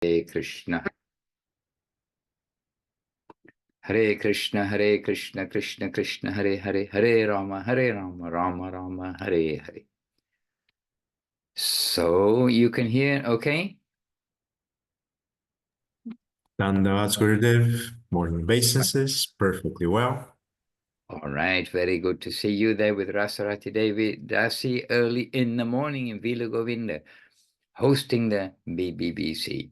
Hare Krishna. Hare Krishna, Hare Krishna, Krishna Krishna, Hare Hare, Hare Rama, Rama Rama, Hare Hare. So you can hear, okay? Dandavats Gurudev, morning obeisances, perfectly well. All right, very good to see you there with Rasarati Devi, Dasi, early in the morning in Srila Govinda, hosting the BBBC.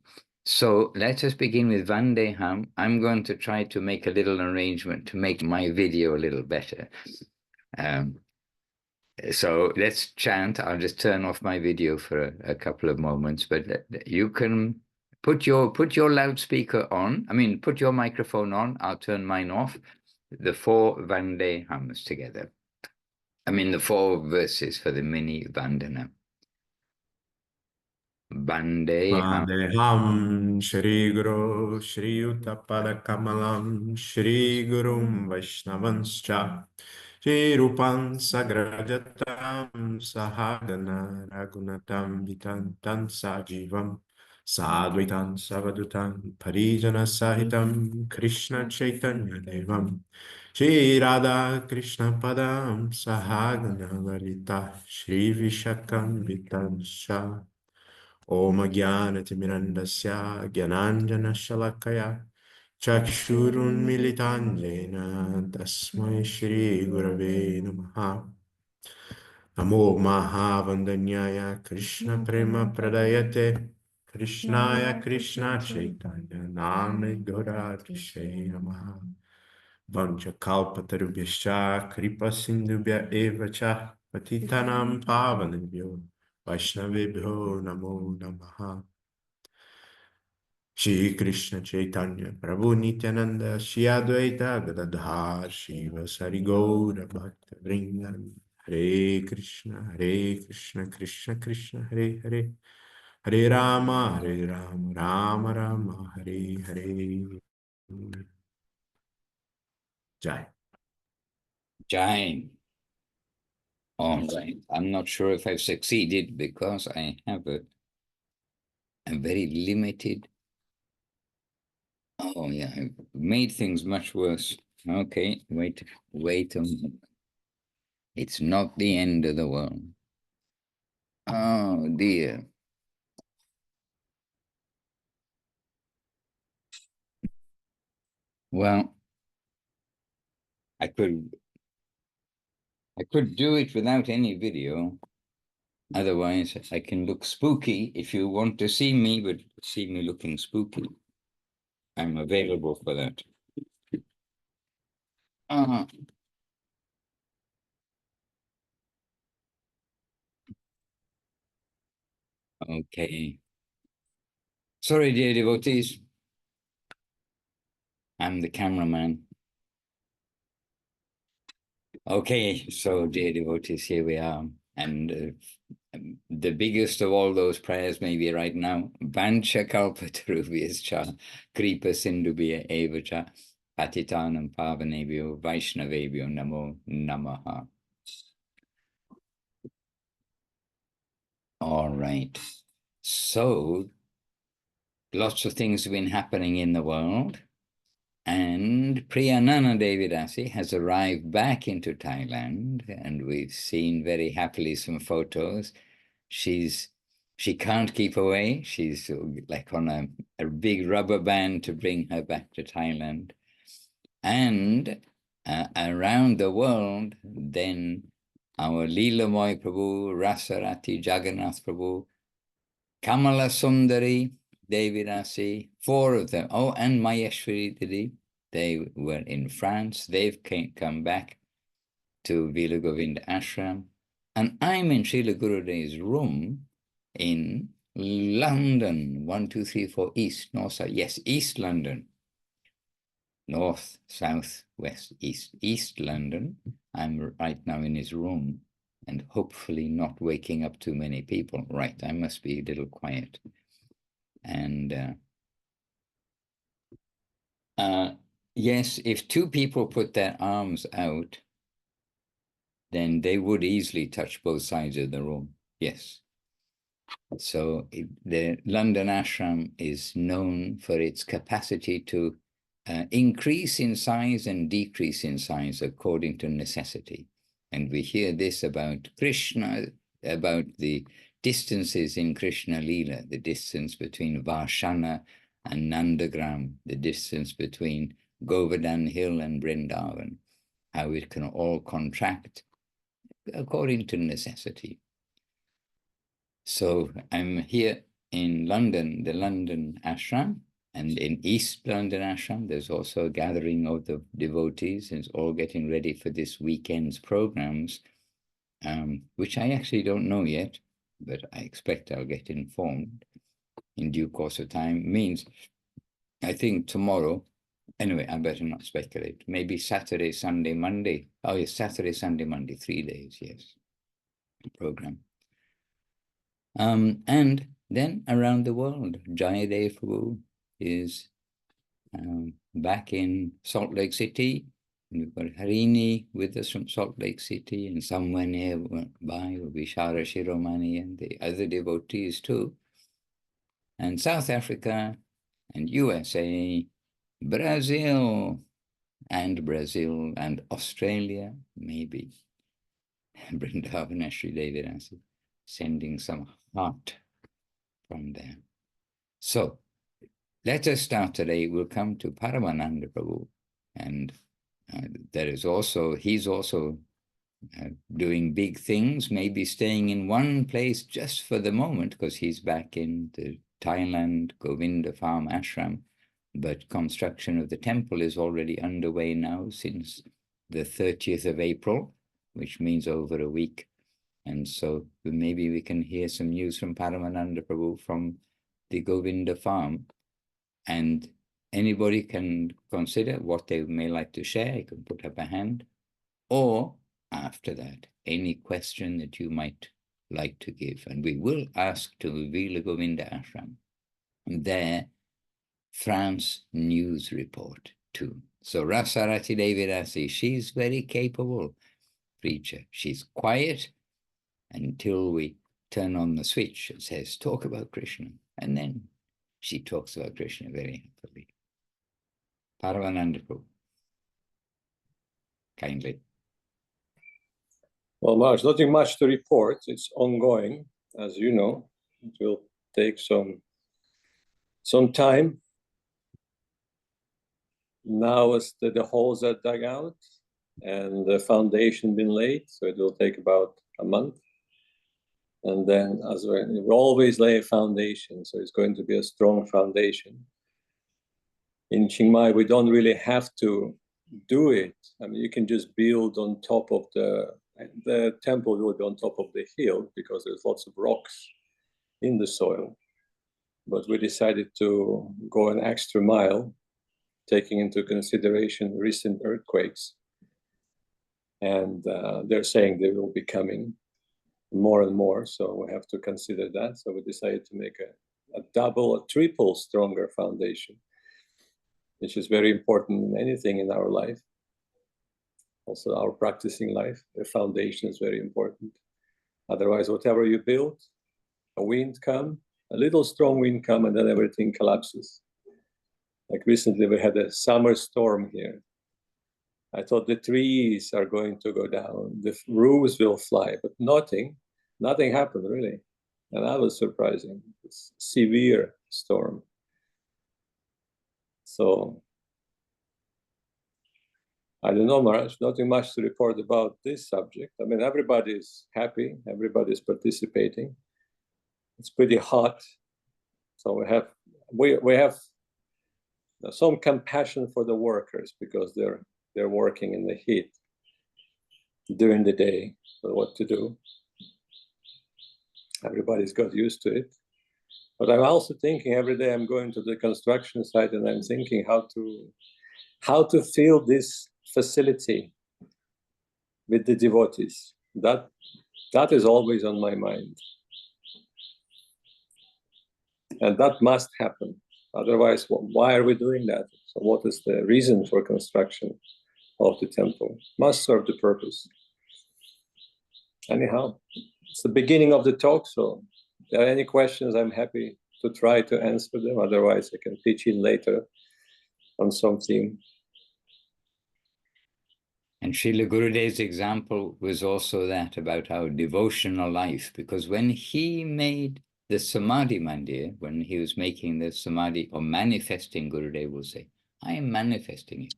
So let us begin with Vandeham. I'm going to try to make a little arrangement to make my video a little better. So let's chant. I'll just turn off my video for a couple of moments, but you can put your loudspeaker on. I mean, put your microphone on. I'll turn mine off. The 4 Vandehams together. I mean, the 4 verses for the mini Vandana. Vandeham. Vandeham Shri Guru Shri Yuttapada Kamalam Shri Gurum Vaishnavanscha Shri Rupam Sagrajatam Sahagana Ragunatam Vitantam Sajivam Sadvaitam Savadutam Parijana Sahitam Krishna Chaitanya Devam Shri Radha Krishna Padam Sahagana Lalita Shri Vishakam Vitansha Om Jnanatimirandasya Gyananjana Shalakaya Chakshurun Militanjena Tasmai Shri Gurave Namaha Namo Mahavandanyaya Krishna Prema Pradayate Krishnaya Krishna Chaitanya Namne Gaurati Namaha Vancha Kalpatarubhyascha Kripa Sindhubhya Evacha Patitanam Pavanabhyo Vaishnavebhyo Namo Namaha Shri Krishna Chaitanya Prabhu Nityananda Shri Advaita Gadadhar Shiva Sarigaura Bhakta Vrindan Hare Krishna Krishna Krishna Hare Hare Hare Rama Rama Rama Hare Hare Jai. Jai. All right. I'm not sure if I've succeeded because I have a very limited. Oh, yeah, I've made things much worse. Okay, wait a moment. It's not the end of the world. Oh, dear. Well, I could do it without any video. Otherwise, I can look spooky if you want to see me, but see me looking spooky. I'm available for that. Okay. Sorry, dear devotees. I'm the cameraman. Okay, so dear devotees, here we are. And the biggest of all those prayers maybe right now, Vancha Kalpatarubhyascha Kripa Sindhubhya Evacha Patitanam Pavanebhyo Vaishnavebhyo Namo Namaha. All right. So, lots of things have been happening in the world. And Priyanana Devi Dasi has arrived back into Thailand, and we've seen very happily some photos. She can't keep away. She's like on a big rubber band to bring her back to Thailand. And around the world, then our Lilamoy Prabhu, Rasarati, Jagannath Prabhu, Kamala Sundari, Devi Dasi, 4 of them. Oh, and Maheshwari Didi. They were in France. They've come back to Srila Govinda Ashram. And I'm in Srila Gurudev's room in London. 1, 2, 3, 4, east, north, south. Yes, East London. North, south, west, east. East London. I'm right now in his room and hopefully not waking up too many people. Right, I must be a little quiet. And yes, if 2 people put their arms out, then they would easily touch both sides of the room. Yes. So the London ashram is known for its capacity to increase in size and decrease in size according to necessity. And we hear this about Krishna, about the distances in Krishna Leela, the distance between Varshana and Nandagram, the distance between Govardhan Hill and Vrindavan, how it can all contract according to necessity. So I'm here in London, the London ashram, and in East London ashram, there's also a gathering of the devotees, and it's all getting ready for this weekend's programs, which I actually don't know yet, but I expect I'll get informed in due course of time. Means, I think tomorrow, anyway, I better not speculate. Maybe Saturday, Sunday, Monday. Oh, yes, Saturday, Sunday, Monday, 3 days, yes, program. And then around the world, Jayadev Prabhu is back in Salt Lake City. And we've got Harini with us from Salt Lake City, and somewhere nearby will be Shara Shiromani and the other devotees too. And South Africa and USA, Brazil and Australia, maybe. Vrindavan Sri Devi sending some heart from there. So let us start today. We'll come to Paramananda Prabhu, and he's also doing big things, maybe staying in one place just for the moment, because he's back in the Thailand Govinda farm ashram, but construction of the temple is already underway now since the 30th of April, which means over a week. And so maybe we can hear some news from Paramananda Prabhu from the Govinda farm. And anybody can consider what they may like to share. You can put up a hand. Or after that, any question that you might like to give. And we will ask to Srila Govinda Ashram their France news report too. So Rasarati Devi Dasi, she's very capable preacher. She's quiet until we turn on the switch and says, talk about Krishna. And then she talks about Krishna very happily. Paramananda Prabhu, kindly. Well, Maharaj, nothing much to report. It's ongoing, as you know. It will take some time. Now as the holes are dug out and the foundation been laid, so it will take about a month. And then as we always lay a foundation, so it's going to be a strong foundation. In Chaing Mai, we don't really have to do it. I mean, you can just build on top of the temple will be on top of the hill because there's lots of rocks in the soil. But we decided to go an extra mile, taking into consideration recent earthquakes. And they're saying they will be coming more and more, so we have to consider that. So we decided to make a double, a triple stronger foundation, which is very important in anything in our life. Also our practicing life, the foundation is very important. Otherwise, whatever you build, a wind come, a little strong wind come, and then everything collapses. Like recently we had a summer storm here. I thought the trees are going to go down, the roofs will fly, but nothing happened really. And that was surprising. It's a severe storm. So, I don't know, Maharaj, nothing much to report about this subject. I mean, everybody's happy, everybody's participating. It's pretty hot. So we have some compassion for the workers because they're working in the heat during the day. So what to do? Everybody's got used to it. But I'm also thinking every day I'm going to the construction site and I'm thinking how to fill this facility with the devotees. That is always on my mind. And that must happen. Otherwise, why are we doing that? So what is the reason for construction of the temple? Must serve the purpose. Anyhow, it's the beginning of the talk, so there are any questions, I'm happy to try to answer them. Otherwise, I can pitch in later on some theme. And Srila Gurudev's example was also that about our devotional life, because when he made the Samadhi Mandir, when he was making the Samadhi or manifesting, Gurudev will say, I am manifesting it.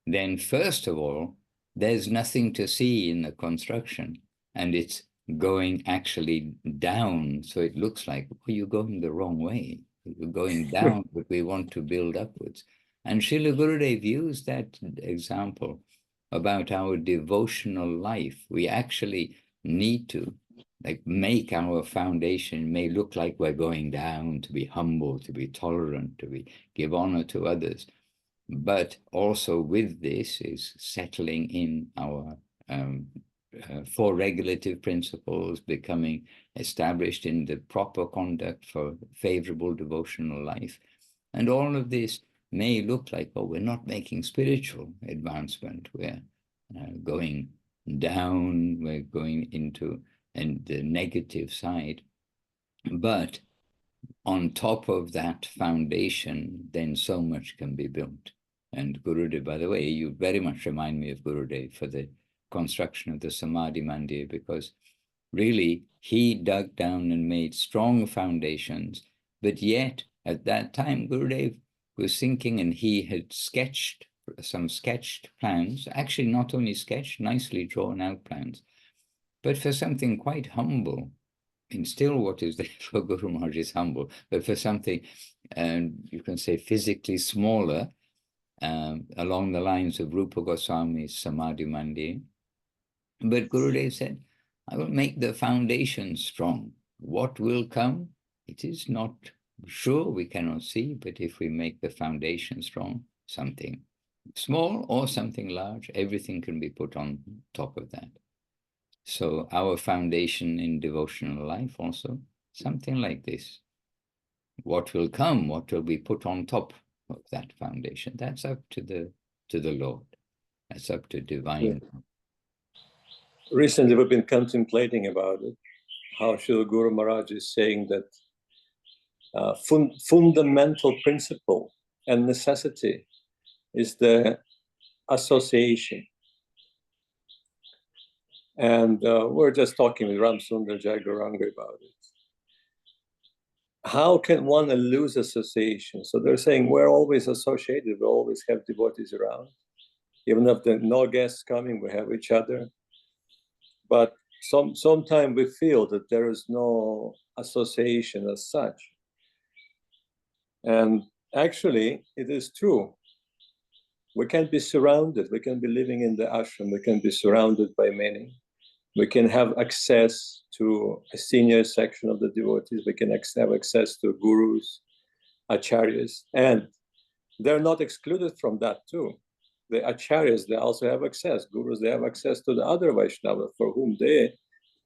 Then first of all, there's nothing to see in the construction, and it's going actually down. So it looks like, oh, you're going the wrong way. You're going down, but we want to build upwards. And Srila Gurudev used that example about our devotional life. We actually need to make our foundation may look like we're going down, to be humble, to be tolerant, to give honor to others. But also with this is settling in our four regulative principles, becoming established in the proper conduct for favorable devotional life. And all of this may look like, oh, we're not making spiritual advancement. We're going down, we're going into the negative side. But on top of that foundation, then so much can be built. And Gurudev, by the way, you very much remind me of Gurudev for the construction of the Samadhi Mandir, because really he dug down and made strong foundations. But yet at that time, Gurudev was thinking, and he had sketched plans, actually not only sketched, nicely drawn out plans, but for something quite humble. And still what is there for Guru Maharaj is humble, but for something, you can say physically smaller, along the lines of Rupa Goswami's Samadhi Mandir. But Gurudev said, I will make the foundation strong. What will come? It is not sure, we cannot see, but if we make the foundation strong, something small or something large, everything can be put on top of that. So our foundation in devotional life also, something like this. What will come, what will be put on top of that foundation, that's up to the Lord. That's up to divine. Yeah. Recently we've been contemplating about it, how Srila Guru Maharaj is saying that fundamental principle and necessity is the association. And we're just talking with Ram Sundar Jagoranga about it. How can one lose association? So they're saying we're always associated, we always have devotees around. Even if there are no guests coming, we have each other. But sometimes we feel that there is no association as such. And actually, it is true. We can be surrounded, we can be living in the ashram, we can be surrounded by many. We can have access to a senior section of the devotees. We can have access to gurus, acharyas, and they're not excluded from that too. The acharyas, they also have access. Gurus, they have access to the other Vaishnavas for whom they're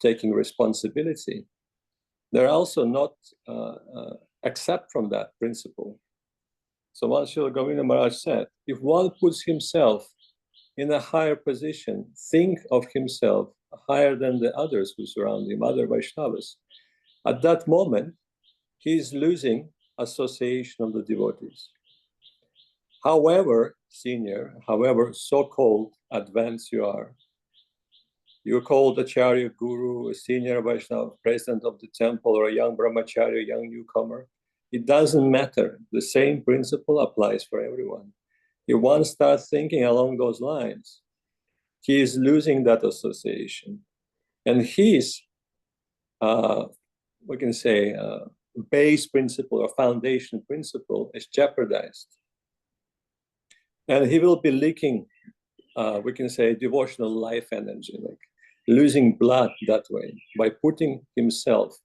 taking responsibility. They're also not exempt from that principle. So what Srila Govinda Maharaj said, if one puts himself in a higher position, think of himself higher than the others who surround him, other Vaishnavas, at that moment, he is losing association of the devotees. However senior, however so-called advanced you are, you're called Acharya, Guru, a senior Vaishnava, president of the temple, or a young brahmachari, a young newcomer, it doesn't matter. The same principle applies for everyone. If one starts thinking along those lines, he is losing that association. And his, we can say, base principle or foundation principle is jeopardized. And he will be leaking, we can say, devotional life energy, like losing blood that way by putting himself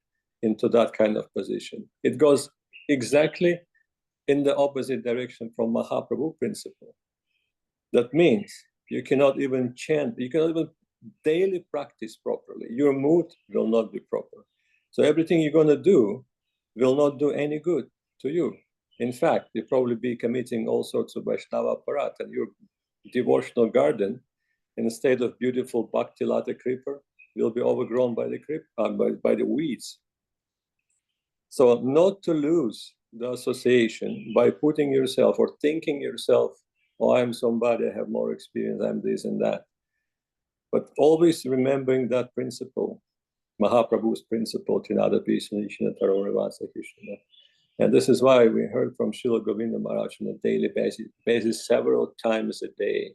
into that kind of position. It goes exactly in the opposite direction from Mahaprabhu principle. That means you cannot even chant, you cannot even daily practice properly. Your mood will not be proper. So everything you're going to do will not do any good to you. In fact, you'll probably be committing all sorts of Vaishnava parat, and your devotional garden, instead of beautiful Bhakti Lata creeper, will be overgrown by the by the weeds. So not to lose the association by putting yourself or thinking yourself, oh, I'm somebody, I have more experience, I'm this and that. But always remembering that principle, Mahaprabhu's principle, Trinadapi Sunishina Tarorevasa Krishna. And this is why we heard from Srila Govinda Maharaj on a daily basis several times a day.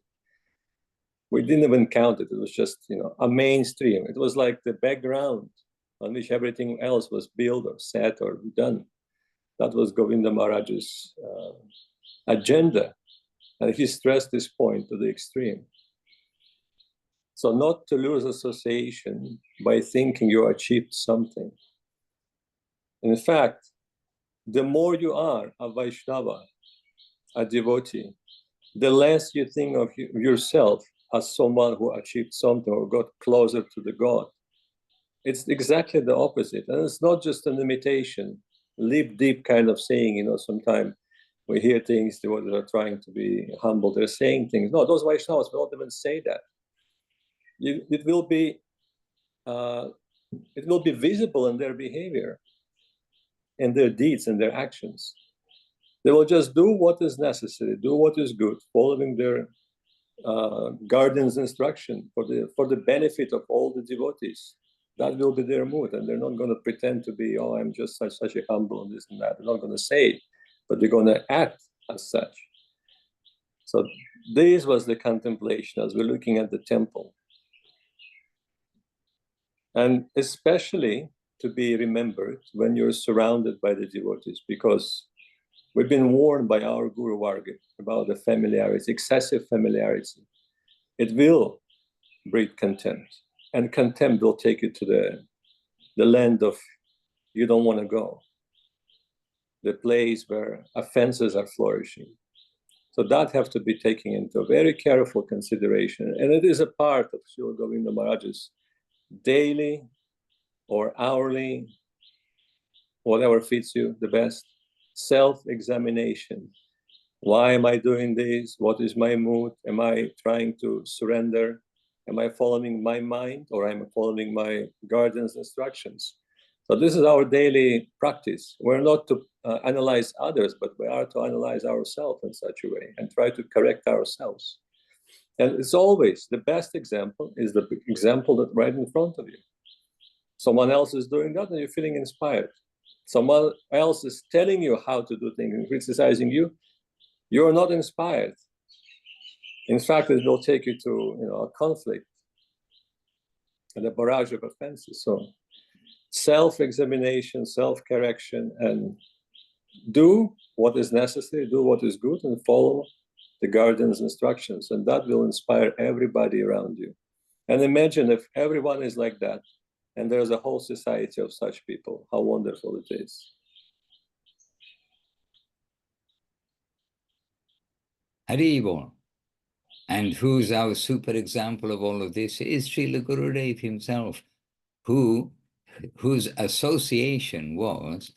We didn't even count it. It was just, a mainstream. It was like the background on which everything else was built or set or done. That was Govinda Maharaj's agenda. And he stressed this point to the extreme. So not to lose association by thinking you achieved something. In fact, the more you are a Vaishnava, a devotee, the less you think of yourself as someone who achieved something or got closer to the God. It's exactly the opposite. And it's not just an imitation, live deep kind of saying, sometimes we hear things, they are trying to be humble, they're saying things. No, those Vaishnavas will not even say that. It will be visible in their behavior, in their deeds, and their actions. They will just do what is necessary, do what is good, following their guardian's instruction for the benefit of all the devotees. That will be their mood, and they're not going to pretend to be, oh, I'm just such a humble and this and that. They're not going to say it, but they're going to act as such. So this was the contemplation as we're looking at the temple. And especially to be remembered when you're surrounded by the devotees, because we've been warned by our Guru Varga about the familiarity, excessive familiarity. It will breed contempt, and contempt will take you to the land of you don't want to go, the place where offenses are flourishing. So that has to be taken into very careful consideration. And it is a part of Srila Govinda Maharaj's daily or hourly, whatever fits you the best, self-examination. Why am I doing this? What is my mood? Am I trying to surrender? Am I following my mind, or am I following my guardian's instructions? So this is our daily practice. We're not to analyze others, but we are to analyze ourselves in such a way and try to correct ourselves. And it's always the best example is the example that's right in front of you. Someone else is doing that and you're feeling inspired. Someone else is telling you how to do things and criticizing you. You're not inspired. In fact, it will take you to a conflict and a barrage of offenses. So self-examination, self-correction, and do what is necessary, do what is good, and follow the guardian's instructions. And that will inspire everybody around you. And imagine if everyone is like that, and there's a whole society of such people, how wonderful it is. Haribol. And who's our super example of all of this is Srila Gurudev himself, whose association was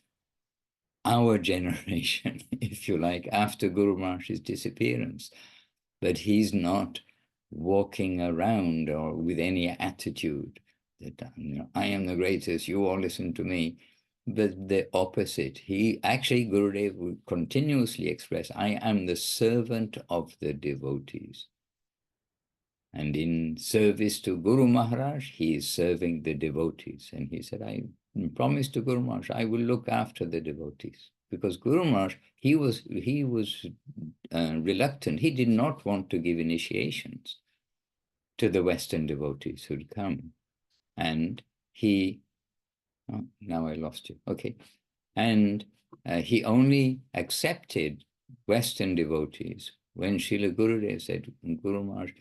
our generation, if you like, after Guru Maharaj's disappearance. But he's not walking around or with any attitude that, I am the greatest, you all listen to me. But the opposite. He actually, Gurudev would continuously express, I am the servant of the devotees. And in service to Guru Maharaj, he is serving the devotees. And he said, I promise to Guru Maharaj, I will look after the devotees. Because Guru Maharaj, he was reluctant. He did not want to give initiations to the Western devotees who'd come. And he, oh, now I lost you. Okay. And he only accepted Western devotees when Srila Gurudev said, Guru Maharaj,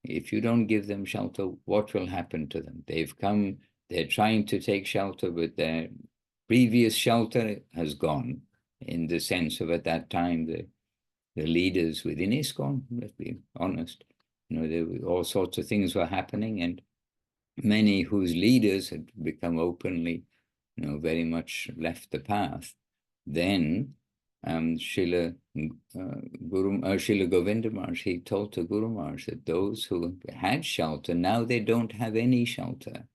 if you don't give them shelter, what will happen to them? They've come, they're trying to take shelter, but their previous shelter has gone, in the sense of at that time, the leaders within ISKCON, let's be honest, there were all sorts of things were happening, and many whose leaders had become openly, very much left the path. Then Srila Govinda Maharaj, he told to Guru Maharaj that those who had shelter, now they don't have any shelter.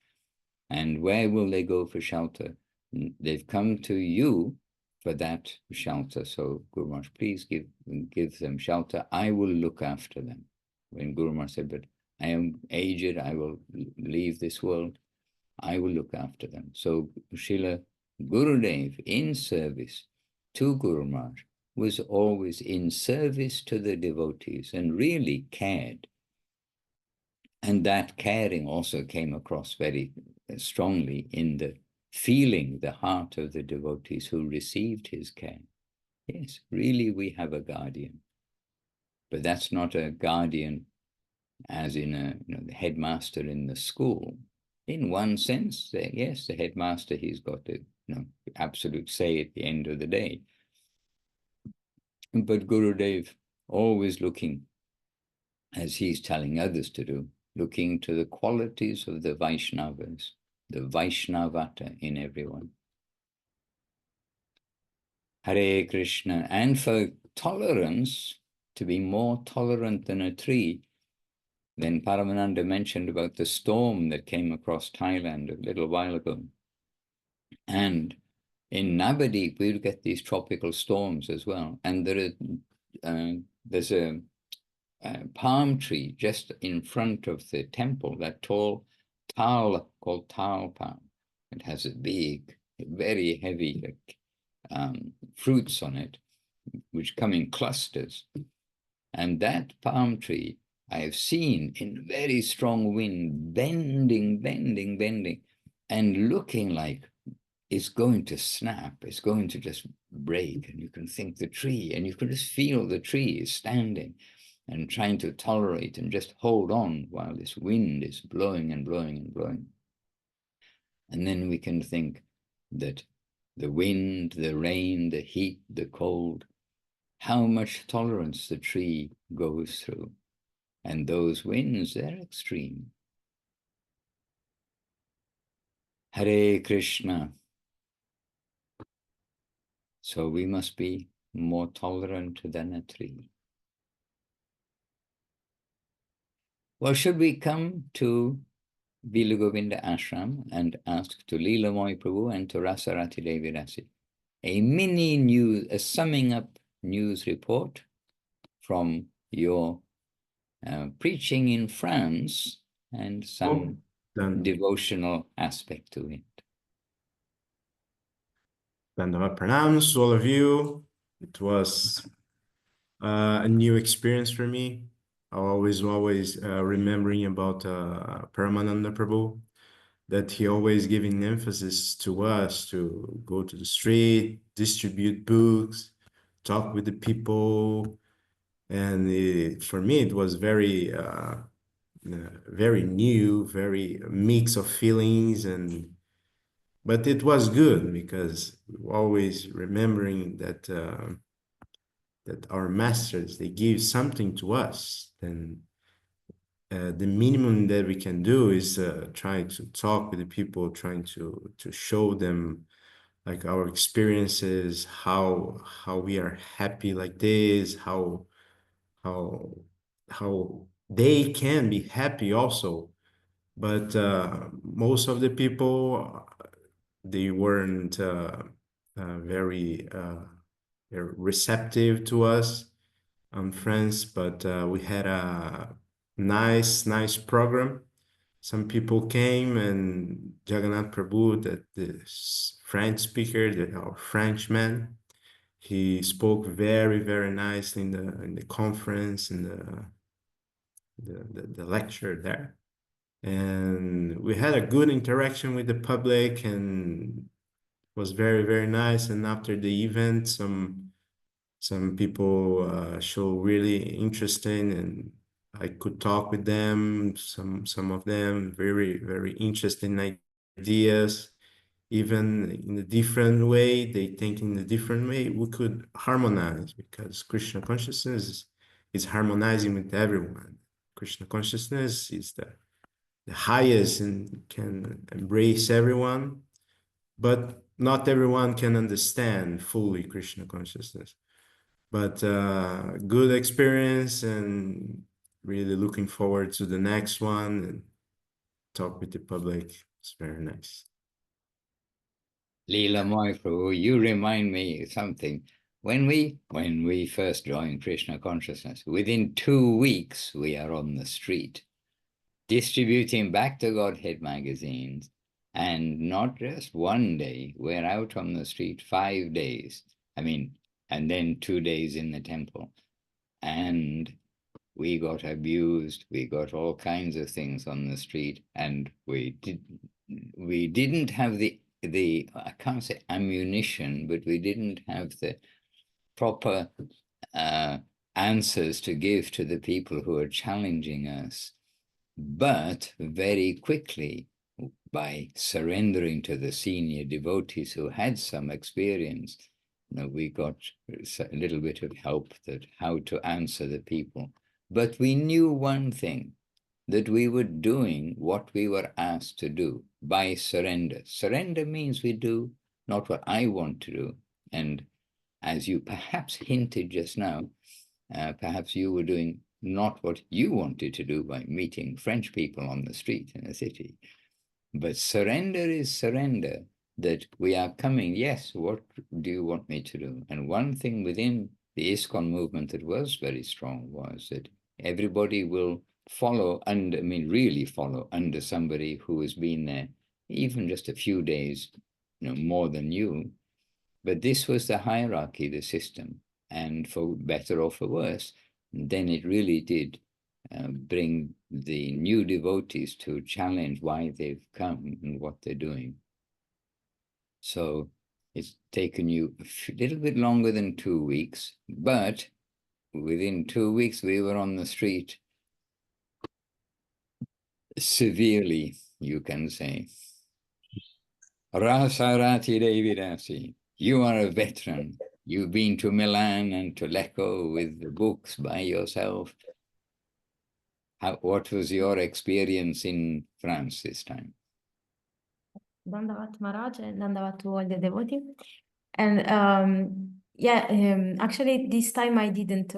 And where will they go for shelter? they've come to you for that shelter. So Guru Maharaj, please give them shelter. I will look after them. When Guru Maharaj said, but I am aged, I will leave this world, I will look after them. So Srila Gurudev, in service to Guru Maharaj, was always in service to the devotees and really cared. And that caring also came across very strongly in the feeling, the heart of the devotees who received his care. Yes, really we have a guardian. But that's not a guardian as in the headmaster in the school. In one sense, yes, the headmaster, he's got the absolute say at the end of the day. But Gurudev always looking, as he's telling others to do, looking to the qualities of the Vaishnavas, the Vaishnavata in everyone. Hare Krishna. And for tolerance, to be more tolerant than a tree, then Paramananda mentioned about the storm that came across Thailand a little while ago. And in Navadip, we'll get these tropical storms as well. And there's a palm tree just in front of the temple, that tall tal called tal palm. It has a big, very heavy fruits on it, which come in clusters. And that palm tree I have seen in very strong wind, bending, and looking like it's going to snap, it's going to just break. And you can think the tree, and you can just feel the tree is standing and trying to tolerate and just hold on while this wind is blowing and blowing and blowing. And then we can think that the wind, the rain, the heat, the cold, how much tolerance the tree goes through. And those winds, they're extreme. Hare Krishna. So we must be more tolerant than a tree. Well, should we come to Srila Govinda Ashram and ask to Lilamoy Prabhu and to Rasarati Devi Dasi a summing up news report from your preaching in France and some devotional aspect to it. Dandava pranams to all of you. It was a new experience for me. I always remembering about Paramananda Prabhu, that he always giving emphasis to us to go to the street, distribute books, talk with the people. And for me, it was very new, very mix of feelings, but it was good because always remembering that that our masters, they give something to us. Then the minimum that we can do is trying to talk with the people, trying to show them like our experiences, how we are happy like this, how they can be happy also. But most of the people, they weren't very receptive to us in France, but we had a nice program. Some people came, and Jagannath Prabhu, that the French speaker, our Frenchman, he spoke very nice in the conference, in the lecture there. And we had a good interaction with the public, and it was very nice. And after the event, some people show really interesting, and I could talk with them. Some of them very interesting ideas, even in a different way. They think in a different way. We could harmonize, because Krishna consciousness is harmonizing with everyone. Krishna consciousness is the highest and can embrace everyone, but not everyone can understand fully Krishna consciousness. But good experience, and really looking forward to the next one and talk with the public. It's very nice. Lilamoy, Prabhu, you remind me something. When we first joined Krishna consciousness, within 2 weeks we are on the street, distributing Back to Godhead magazines, and not just one day, we're out on the street 5 days. I mean, and then 2 days in the temple. And we got abused, we got all kinds of things on the street, and we didn't have the I can't say ammunition, but we didn't have the proper answers to give to the people who are challenging us. But very quickly, by surrendering to the senior devotees who had some experience, we got a little bit of help that how to answer the people. But we knew one thing, that we were doing what we were asked to do by surrender. Surrender means we do not what I want to do. And as you perhaps hinted just now, perhaps you were doing not what you wanted to do by meeting French people on the street in a city. But surrender is surrender, that we are coming, yes, what do you want me to do? And one thing within the ISKCON movement that was very strong was that everybody will follow under, I mean, really follow under somebody who has been there even just a few days, more than you. But this was the hierarchy, the system, and for better or for worse, then it really did bring the new devotees to challenge why they've come and what they're doing. So it's taken you a little bit longer than 2 weeks, but within 2 weeks we were on the street severely, you can say. Rasarati, Devi, Dasi, you are a veteran. You've been to Milan and to Lecco with the books by yourself. What was your experience in France this time? Dandavat Maharaj and Dandavat to all the devotees. And actually this time I didn't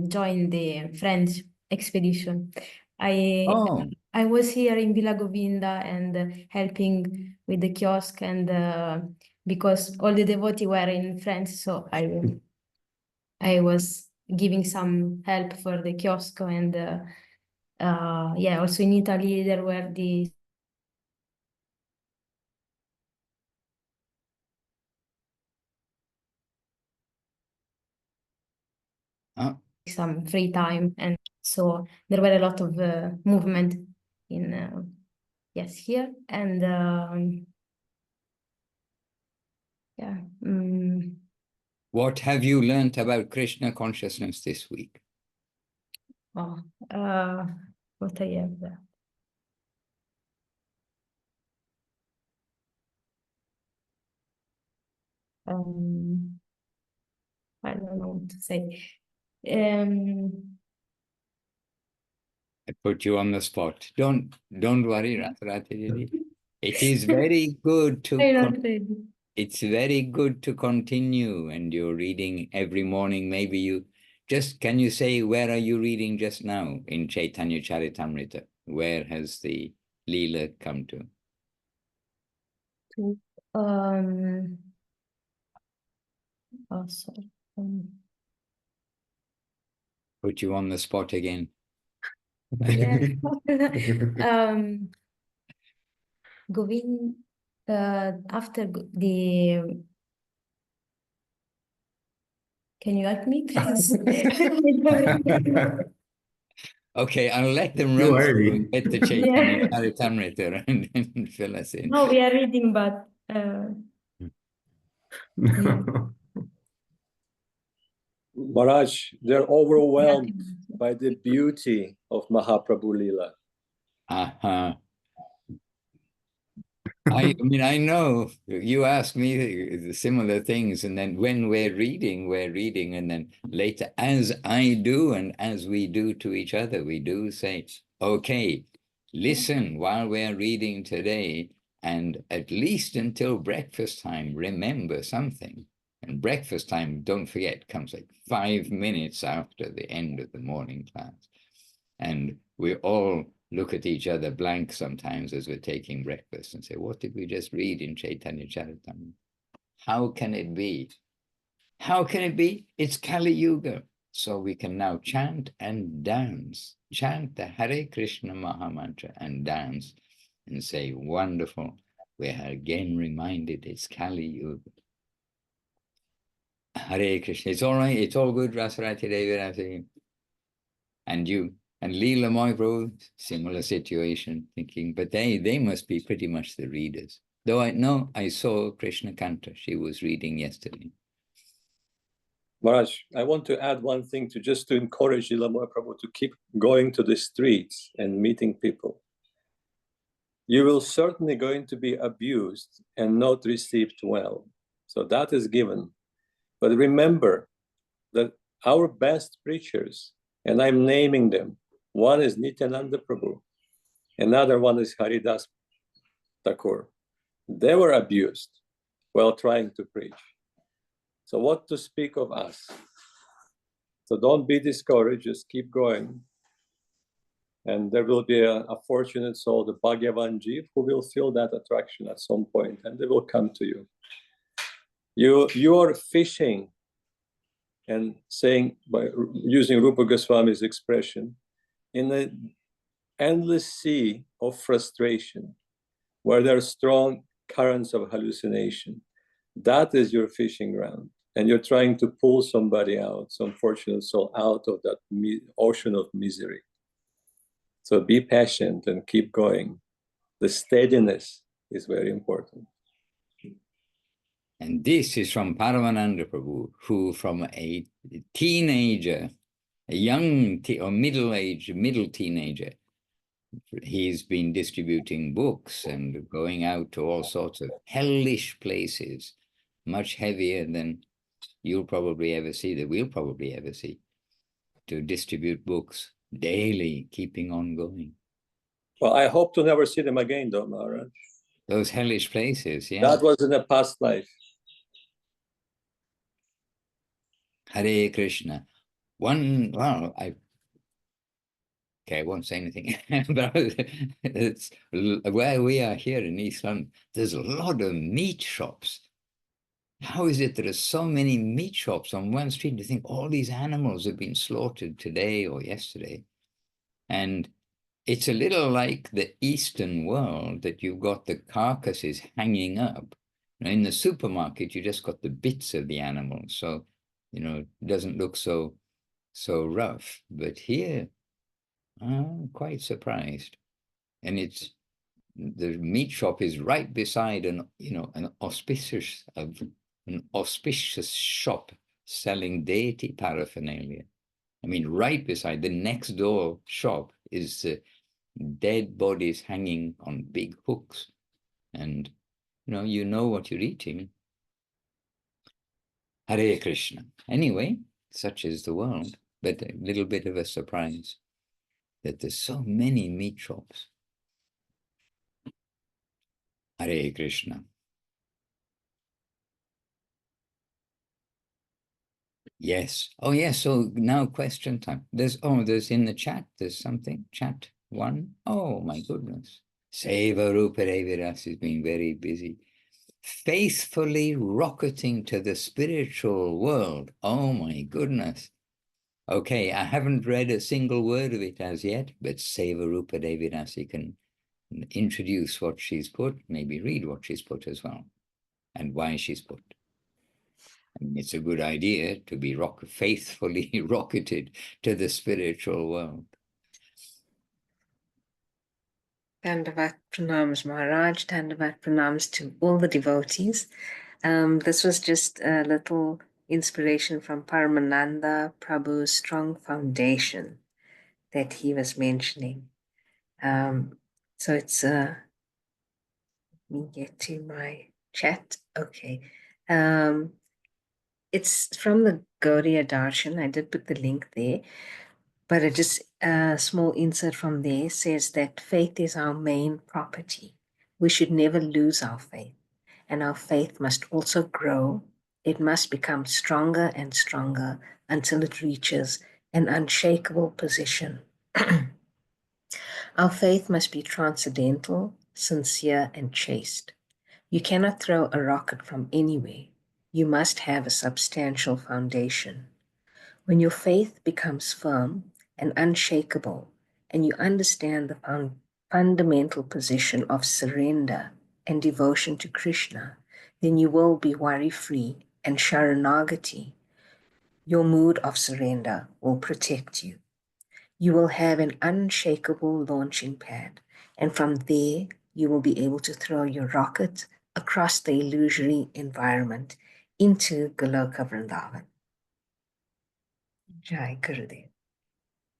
join the French expedition. I was here in Villa Govinda and helping with the kiosk, and because all the devotees were in France, so I was giving some help for the kiosk, and also in Italy there were the some free time, and so there were a lot of movement in here, and What have you learned about Krishna consciousness this week? what I have I don't know what to say. I put you on the spot. Don't worry, Rasarati. It is very good to it's very good to continue, and you're reading every morning. Maybe you can you say, where are you reading just now in Chaitanya Charitamrita? Where has the Leela come to? Sorry. Put you on the spot again. Yeah. Govind, after the... Can you help me, please? Okay, I'll let them run through and get the Chaitanya Charitamrita and fill us in. No, we are reading, but... Maharaj, they're overwhelmed by the beauty of Mahaprabhu Leela. I mean, I know you ask me the similar things, and then when we're reading, and then later, as I do and as we do to each other, we do say, okay, listen while we're reading today, and at least until breakfast time, remember something. And breakfast time, don't forget, comes like 5 minutes after the end of the morning class. And we're all look at each other blank sometimes as we're taking breakfast and say, what did we just read in Chaitanya Charitamrita? How can it be? How can it be? It's Kali Yuga. So we can now chant and dance. Chant the Hare Krishna Mahamantra and dance and say, wonderful. We're again reminded it's Kali Yuga. Hare Krishna. It's all right. It's all good, Rasarati, Devi. And you. And Lilamoy, Prabhu, similar situation, thinking, but they must be pretty much the readers. Though I saw Krishna Kanta. She was reading yesterday. Maharaj, I want to add one thing to encourage Lilamoy Prabhu to keep going to the streets and meeting people. You will certainly going to be abused and not received well. So that is given. But remember that our best preachers, and I'm naming them, one is Nityananda Prabhu, another one is Haridas Thakur. They were abused while trying to preach. So what to speak of us? So don't be discouraged, just keep going. And there will be a fortunate soul, the Bhagyavan Jeev, who will feel that attraction at some point, and they will come to you. You are fishing and saying, by using Rupa Goswami's expression, in an endless sea of frustration, where there are strong currents of hallucination. That is your fishing ground. And you're trying to pull somebody out, some fortunate soul, out of that ocean of misery. So be patient and keep going. The steadiness is very important. And this is from Paramananda Prabhu, who from a teenager, a young or middle teenager, he's been distributing books and going out to all sorts of hellish places, much heavier than you'll probably ever see, that we'll probably ever see, to distribute books daily, keeping on going. Well, I hope to never see them again, though, Maharaj. Those hellish places, yeah. That was in a past life. Hare Krishna. I won't say anything, but it's where we are here in East London. There's a lot of meat shops. How is it there are so many meat shops on one street? You think all these animals have been slaughtered today or yesterday. And it's a little like the Eastern world, that you've got the carcasses hanging up. In the supermarket, you just got the bits of the animal. So, it doesn't look so rough. But here, I'm quite surprised. And the meat shop is right beside an auspicious shop selling deity paraphernalia. I mean, right beside the next door shop is dead bodies hanging on big hooks, and you know what you're eating. Hare Krishna. Anyway, such is the world, but a little bit of a surprise that there's so many meat shops. Hare Krishna. Yes. Oh, yes. So now question time. There's in the chat, there's something. Chat one. Oh, my goodness. Seva Rupa Devidas has been very busy. Faithfully rocketing to the spiritual world. Oh, my goodness. Okay, I haven't read a single word of it as yet, but Seva Rupa Devidasi can introduce what she's put, maybe read what she's put as well, and why she's put. I mean, it's a good idea to be faithfully rocketed to the spiritual world. Dandavat pranams, Maharaj. Dandavat pranams to all the devotees. This was just a little inspiration from Paramananda Prabhu's strong foundation that he was mentioning. So it's, let me get to my chat. Okay. It's from the Gaudiya Darshan. I did put the link there, but it just a small insert from there says that faith is our main property. We should never lose our faith, and our faith must also grow. It must become stronger and stronger until it reaches an unshakable position. Our faith must be transcendental, sincere, and chaste. You cannot throw a rocket from anywhere. You must have a substantial foundation. When your faith becomes firm and unshakable, and you understand the fundamental position of surrender and devotion to Krishna, then you will be worry-free, and Sharanagati, your mood of surrender, will protect you. You will have an unshakable launching pad, and from there you will be able to throw your rocket across the illusory environment into Goloka Vrindavan. Jai Gurudev.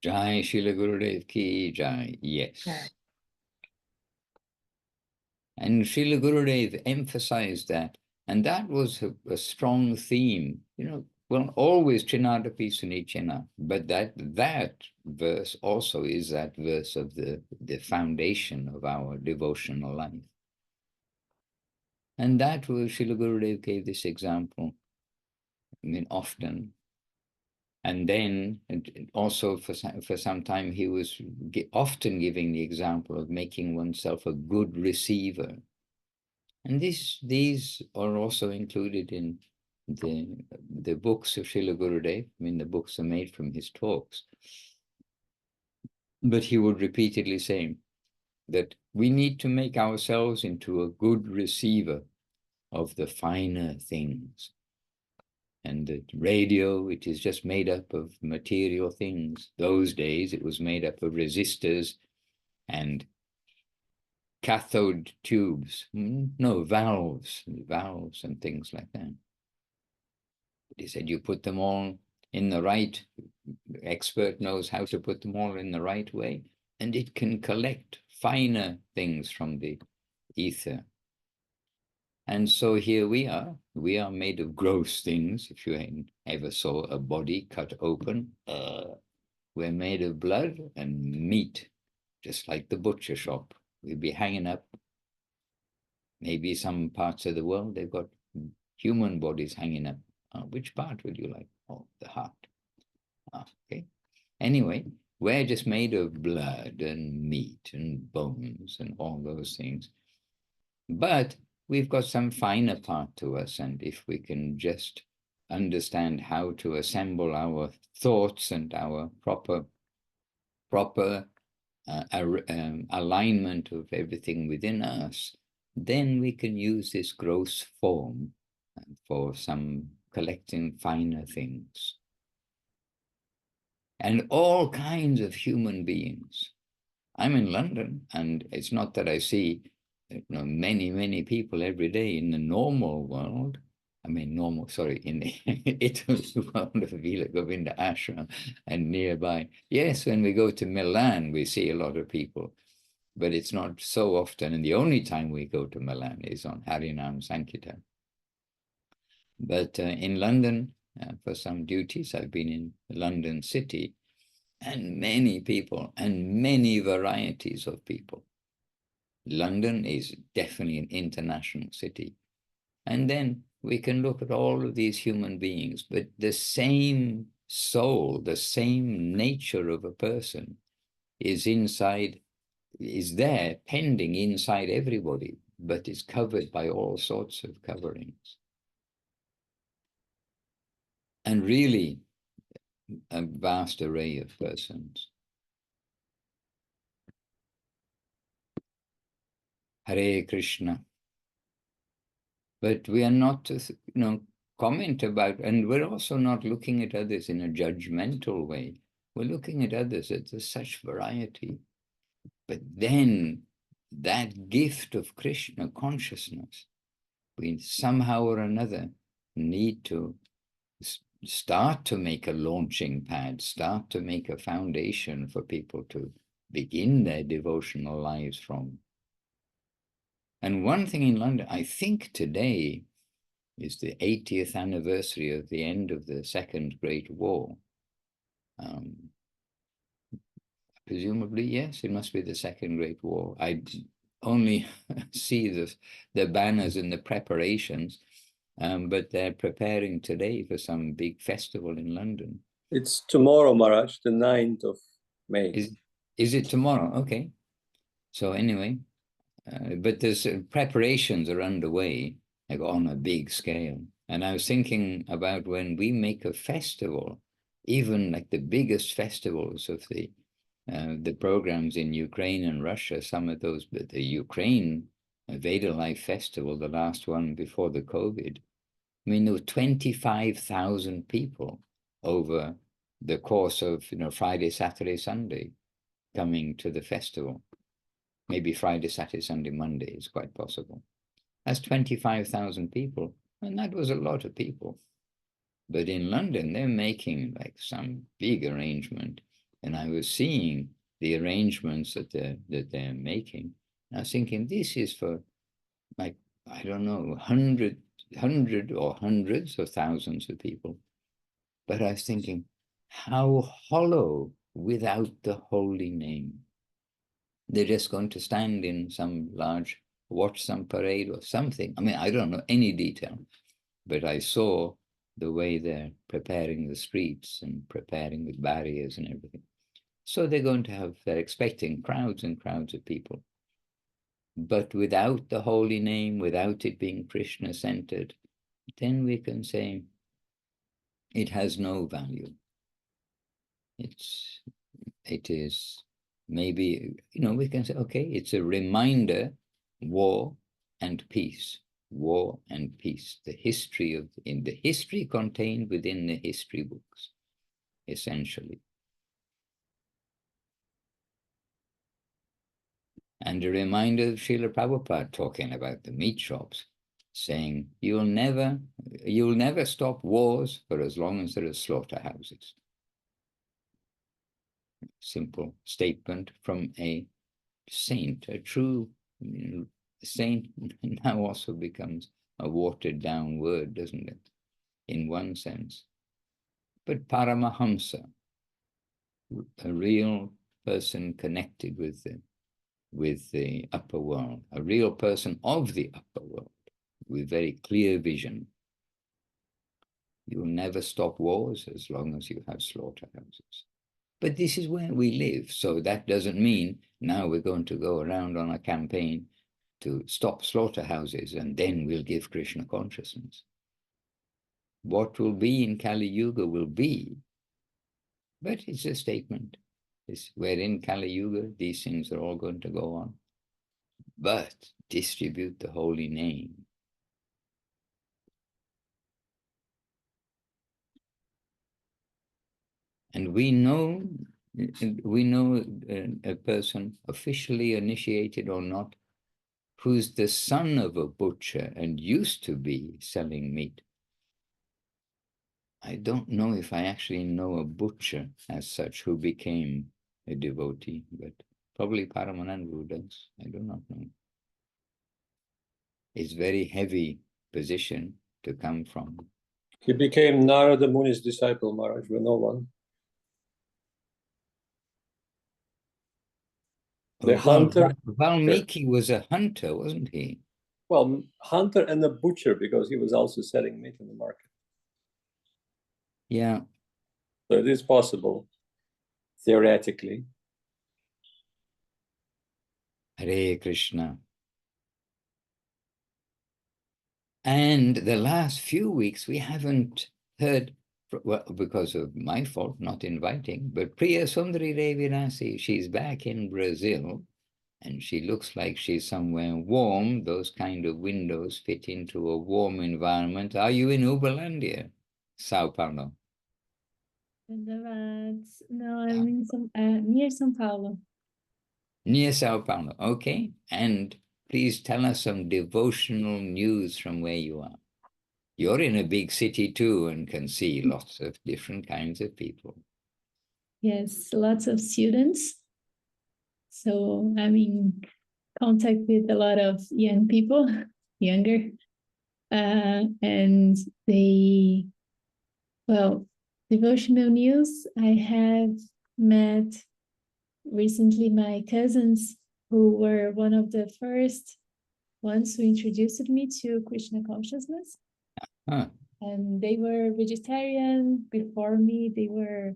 Jai Srila Gurudev ki Jai. Yes. Jai. And Srila Gurudev emphasized that, and that was a strong theme. You know, well, always Chinadapi Sunichena, but that verse also is that verse of the foundation of our devotional life. And that was, Srila Gurudev gave this example, I mean, often. And then also for some time, he was often giving the example of making oneself a good receiver. And these are also included in the books of Srila Gurudev. I mean, the books are made from his talks. But he would repeatedly say that we need to make ourselves into a good receiver of the finer things. And the radio, it is just made up of material things. Those days, it was made up of resistors and cathode tubes, no, valves and things like that. But he said, you put them all in the right, the expert knows how to put them all in the right way, and it can collect finer things from the ether. And so here we are made of gross things. If you ever saw a body cut open, we're made of blood and meat, just like the butcher shop. We'd be hanging up. Maybe some parts of the world, they've got human bodies hanging up. Which part would you like? Oh, the heart. Okay. Anyway, we're just made of blood and meat and bones and all those things. But we've got some finer part to us, and if we can just understand how to assemble our thoughts and our proper alignment of everything within us, then we can use this gross form for some collecting finer things. And all kinds of human beings. I'm in London, and it's not that I see many people every day in the normal world. I mean, in the Italy world of Srila Govinda Ashram and nearby. Yes, when we go to Milan, we see a lot of people, but it's not so often. And the only time we go to Milan is on Harinam Sankirtan. But in London, for some duties, I've been in London city, and many people and many varieties of people. London is definitely an international city. And then we can look at all of these human beings, but the same soul, the same nature of a person is there, pending inside everybody, but is covered by all sorts of coverings. And really, a vast array of persons. Hare Krishna. But we are not to, comment about, and we're also not looking at others in a judgmental way. We're looking at others as there's such variety. But then that gift of Krishna consciousness, we somehow or another need to start to make a launching pad, start to make a foundation for people to begin their devotional lives from. And one thing in London, I think today is the 80th anniversary of the end of the Second Great War. Presumably, yes, it must be the Second Great War. I only see the banners and the preparations, but they're preparing today for some big festival in London. It's tomorrow, Maharaj, the 9th of May. Is it tomorrow? Okay. So anyway, but there's preparations are underway, like on a big scale. And I was thinking about when we make a festival, even like the biggest festivals of the programs in Ukraine and Russia, some of those, but the Ukraine Veda Life Festival, the last one before the COVID, I mean, there were 25,000 people over the course of, Friday, Saturday, Sunday coming to the festival. Maybe Friday, Saturday, Sunday, Monday is quite possible. That's 25,000 people, and that was a lot of people. But in London, they're making like some big arrangement, and I was seeing the arrangements that they're making. And I was thinking, this is for like, I don't know, hundred or hundreds of thousands of people. But I was thinking, how hollow without the holy name. They're just going to stand in some large, watch some parade or something. I mean, I don't know any detail, but I saw the way they're preparing the streets and preparing with barriers and everything. So they're expecting crowds and crowds of people. But without the holy name, without it being Krishna-centered, then we can say it has no value. It is maybe, we can say, okay, it's a reminder, war and peace, war and peace, the history contained within the history books, essentially. And a reminder of Srila Prabhupada talking about the meat shops, saying, you'll never stop wars for as long as there are slaughterhouses. Simple statement from a saint, a true saint. Now also becomes a watered down word, doesn't it? In one sense. But Paramahamsa, a real person connected with the upper world, a real person of the upper world, with very clear vision. You'll never stop wars as long as you have slaughterhouses. But this is where we live, so that doesn't mean now we're going to go around on a campaign to stop slaughterhouses and then we'll give Krishna consciousness. What will be in Kali Yuga will be, but it's a statement. We're in Kali Yuga, these things are all going to go on. But distribute the holy name. And we know a person, officially initiated or not, who's the son of a butcher and used to be selling meat. I don't know if I actually know a butcher as such who became a devotee, but probably Paramananda does. I do not know. It's very heavy position to come from. He became Narada Muni's disciple, Maharaj. We know one. The hunter. Valmiki was a hunter, wasn't he? Well, hunter and a butcher, because he was also selling meat in the market. Yeah. So it is possible, theoretically. Hare Krishna. And the last few weeks, we haven't heard, well, because of my fault, not inviting, but Priya Sundari Devi Dasi, she's back in Brazil, and she looks like she's somewhere warm. Those kind of windows fit into a warm environment. Are you in Uberlandia, Sao Paulo? No, I'm in near São Paulo. Near Sao Paulo, okay. And please tell us some devotional news from where you are. You're in a big city too and can see lots of different kinds of people. Yes, lots of students. So I'm in contact with a lot of young people, younger. And devotional news, I have met recently my cousins who were one of the first ones who introduced me to Krishna consciousness. Huh. And they were vegetarian before me. They were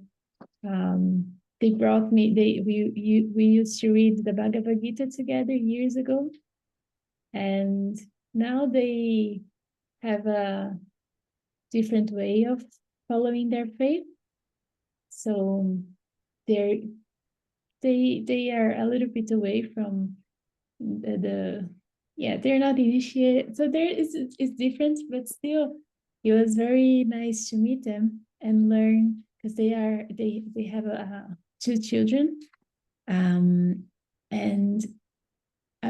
they brought me, we used to read the Bhagavad Gita together years ago. And now they have a different way of following their faith. So they are a little bit away from yeah, they're not initiated. So there is, it's different, but still it was very nice to meet them and learn, because they have two children. And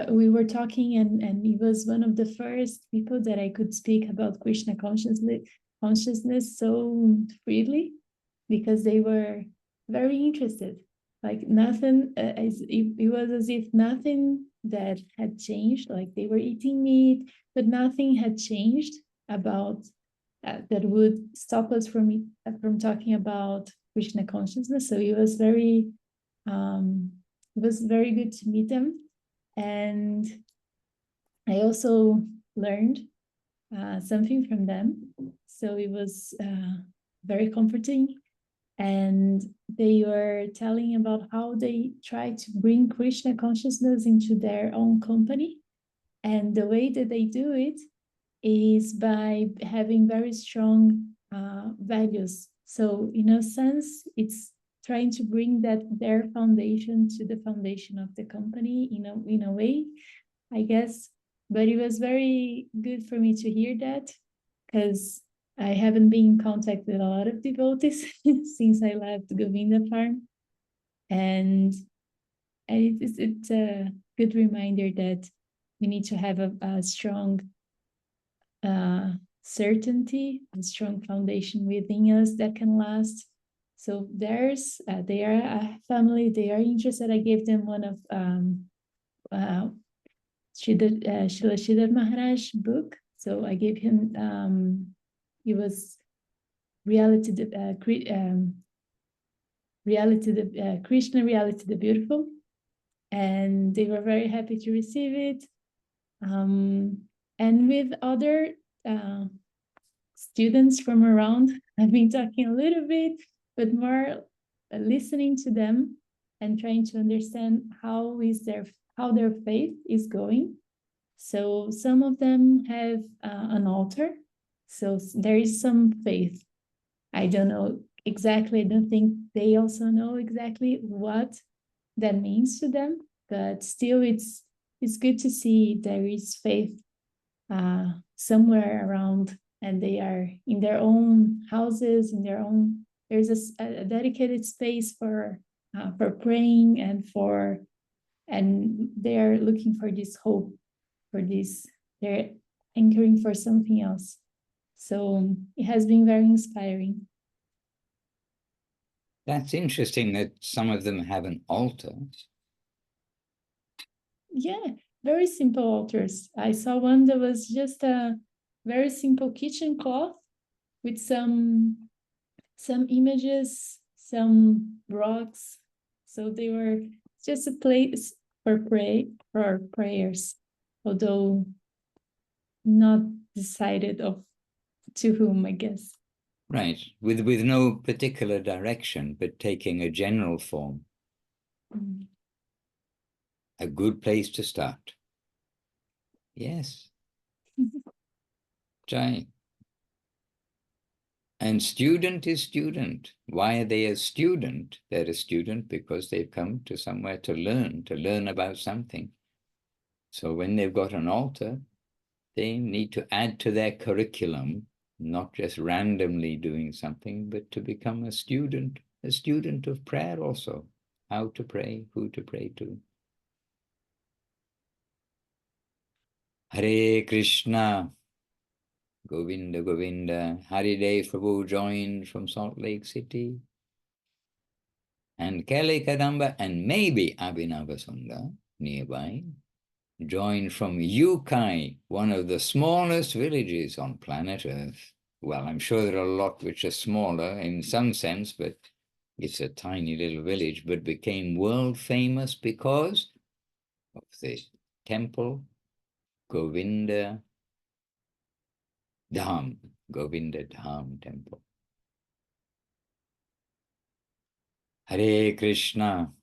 we were talking, and he was one of the first people that I could speak about Krishna consciousness so freely, because they were very interested. Like nothing, it was as if nothing that had changed. Like they were eating meat, but nothing had changed about that would stop us from talking about Krishna consciousness. So it was very good to meet them. And I also learned something from them. So it was very comforting. And they were telling about how they try to bring Krishna consciousness into their own company. And the way that they do it is by having very strong values. So in a sense, it's trying to bring their foundation to the foundation of the company in a way, I guess. But it was very good for me to hear that, because I haven't been in contact with a lot of devotees since I left the Govinda farm. And it's a good reminder that we need to have a strong certainty, a strong foundation within us that can last. So they are a family, they are interested. I gave them one of Srila Maharaj book. So I gave him, it was Krishna Reality the Beautiful. And they were very happy to receive it. And with other students from around, I've been talking a little bit, but more listening to them and trying to understand how their faith is going. So some of them have an altar, so there is some faith. I don't know exactly, I don't think they also know exactly what that means to them, but still it's good to see there is faith somewhere around, and they are in their own houses, there's a dedicated space for praying and they are looking for this hope, they're anchoring for something else. So it has been very inspiring. That's interesting that some of them have an altar. Yeah, very simple altars. I saw one that was just a very simple kitchen cloth with some images, some rocks. So they were just a place for prayers, although not decided to whom, I guess. Right, with no particular direction, but taking a general form. Mm. A good place to start. Yes. Jai. And student is student. Why are they a student? They're a student because they've come to somewhere to learn about something. So when they've got an altar, they need to add to their curriculum, not just randomly doing something, but to become a student of prayer also. How to pray, who to pray to. Hare Krishna, Govinda, Govinda. Hari Dev Prabhu joined from Salt Lake City. And Kelly Kadamba and maybe Abhinavasunda nearby joined from Yukai, one of the smallest villages on planet Earth. Well, I'm sure there are a lot which are smaller in some sense, but it's a tiny little village, but became world famous because of the temple Govinda Dham temple. Hare Krishna.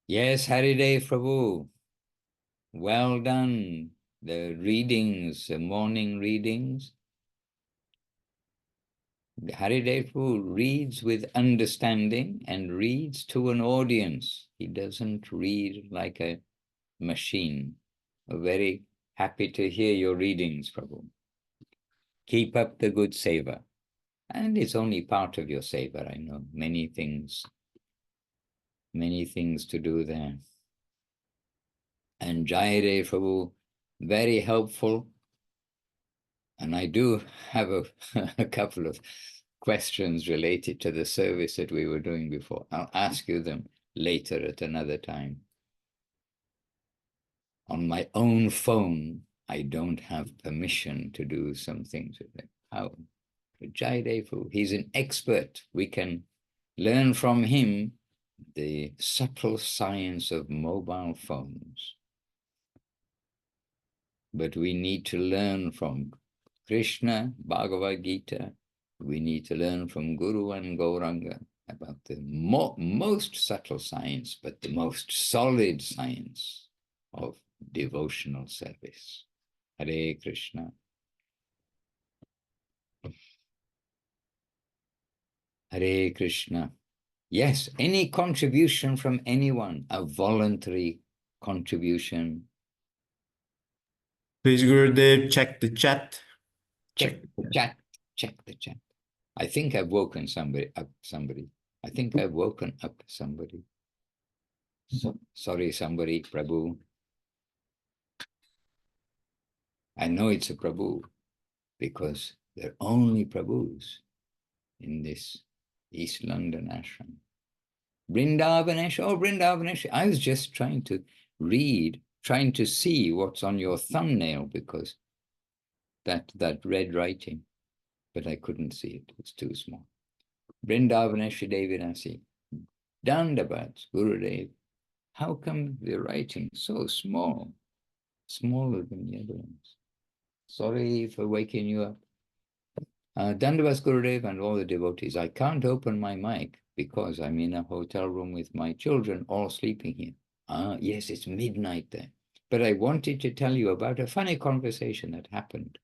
Yes, Haridev Prabhu. Well done. The readings, the morning readings. Haridev Prabhu reads with understanding and reads to an audience. He doesn't read like a machine. We're very happy to hear your readings, Prabhu. Keep up the good seva. And it's only part of your seva, I know. Many things to do there. And Jayade Prabhu, very helpful. And I do have a couple of questions related to the service that we were doing before. I'll ask you them later at another time. On my own phone, I don't have permission to do some things with it. How? Jayade Prabhu, he's an expert. We can learn from him the subtle science of mobile phones. But we need to learn from Krishna, Bhagavad Gita. We need to learn from Guru and Gauranga about the most subtle science, but the most solid science of devotional service. Hare Krishna. Hare Krishna. Yes, any contribution from anyone, a voluntary contribution. Please, Gurudev, check the chat. Check the chat. Check the chat. I think I've woken somebody up. I think I've woken up somebody. So, sorry, somebody, Prabhu. I know it's a Prabhu because there are only Prabhus in this East London ashram. Vrindavanesh, oh, Vrindavanesh. I was just trying to read, trying to see what's on your thumbnail because that red writing, but I couldn't see it. It's too small. Vrindavanesh Devi Dasi. Dandavat, Gurudev. How come the writing so small? Smaller than the other ones. Sorry for waking you up. Dandavas Gurudev and all the devotees. I can't open my mic because I'm in a hotel room with my children all sleeping here. Yes, it's midnight there. But I wanted to tell you about a funny conversation that happened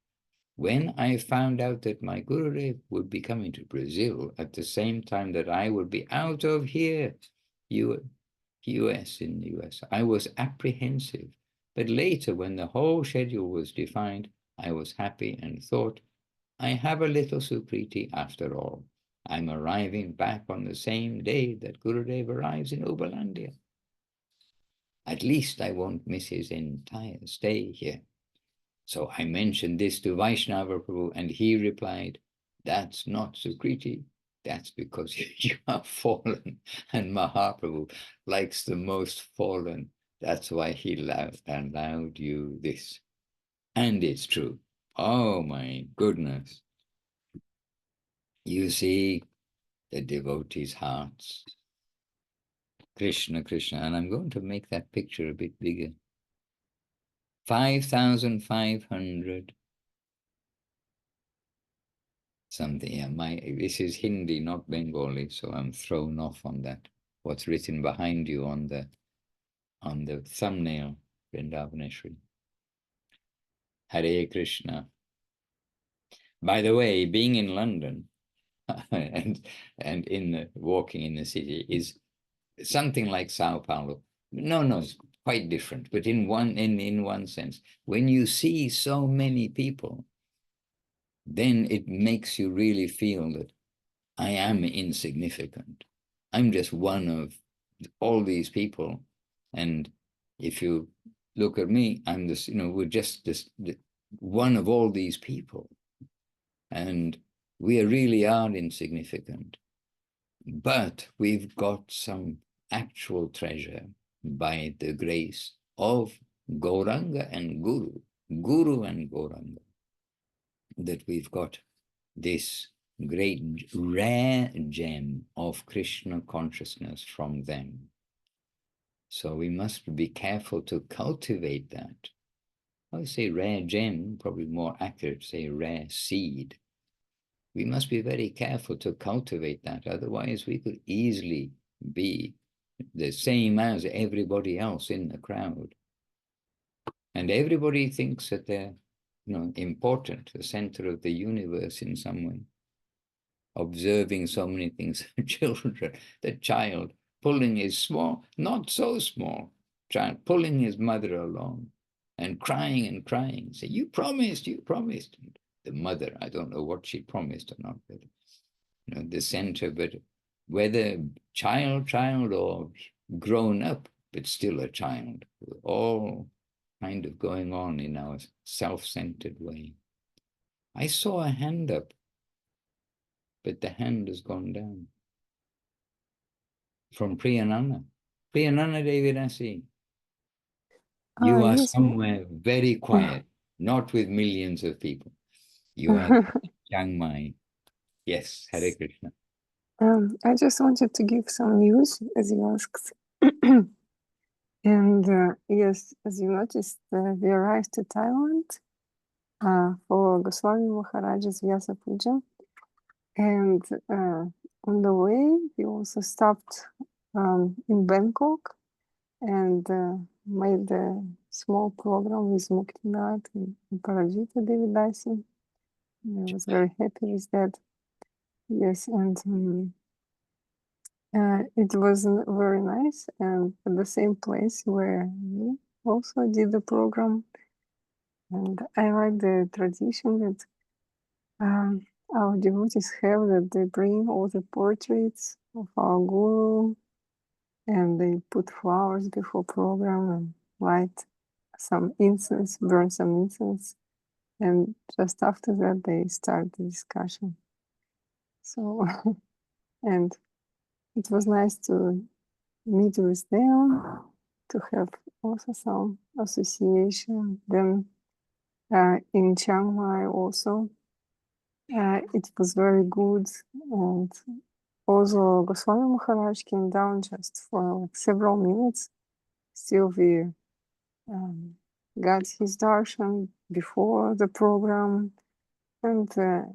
when I found out that my Gurudev would be coming to Brazil at the same time that I would be out of here, US, in the US. I was apprehensive. But later, when the whole schedule was defined, I was happy and thought, I have a little Sukriti after all. I'm arriving back on the same day that Gurudev arrives in Uberlandia. At least I won't miss his entire stay here. So I mentioned this to Vaishnava Prabhu, and he replied, that's not Sukriti. That's because you are fallen, and Mahaprabhu likes the most fallen. That's why he allowed you this. And it's true. Oh my goodness. You see the devotees' hearts. Krishna, Krishna. And I'm going to make that picture a bit bigger. 5,500 something. Yeah, this is Hindi, not Bengali, so I'm thrown off on that. What's written behind you on the thumbnail, Vrindavaneshwari. Hare Krishna. By the way, being in London and walking in the city is something like Sao Paulo. No, it's quite different. But in one sense, when you see so many people, then it makes you really feel that I am insignificant. I'm just one of all these people. And if you look at me, I'm this, we're just one of all these people. And we really are insignificant. But we've got some actual treasure by the grace of Gauranga and Guru and Gauranga, that we've got this great rare gem of Krishna consciousness from them. So we must be careful to cultivate that. I would say rare gem, probably more accurate to say rare seed. we must be very careful to cultivate that. Otherwise, we could easily be the same as everybody else in the crowd. And everybody thinks that they're, important, the center of the universe in some way. Observing so many things, children, the child pulling his small, not so small, child pulling his mother along and crying, say, you promised. And the mother, I don't know what she promised or not, but the center, but whether child or grown up, but still a child, all kind of going on in our self-centered way. I saw a hand up, but the hand has gone down. From Priyanana. Priyanana, Devi, Dasi. You are Yes, somewhere very quiet, not with millions of people. You are Chaing Mai. Yes, Hare Krishna. I just wanted to give some news, as you asked. And yes, as you noticed, we arrived to Thailand for Goswami Maharaj's Vyasa Puja. And on the way, we also stopped in Bangkok and made a small program with Muktinath and Parajita Devi Dasi. I was very happy with that. Yes, and it was very nice, and at the same place where we also did the program. And I like the tradition that our devotees have, that they bring all the portraits of our Guru, and they put flowers before program and light some incense, burn some incense, and just after that they start the discussion. So, and it was nice to meet with them, to have also some association. Then in Chiang Mai also, it was very good. And also Goswami Maharaj came down just for like several minutes. Still we got his darshan before the program, and it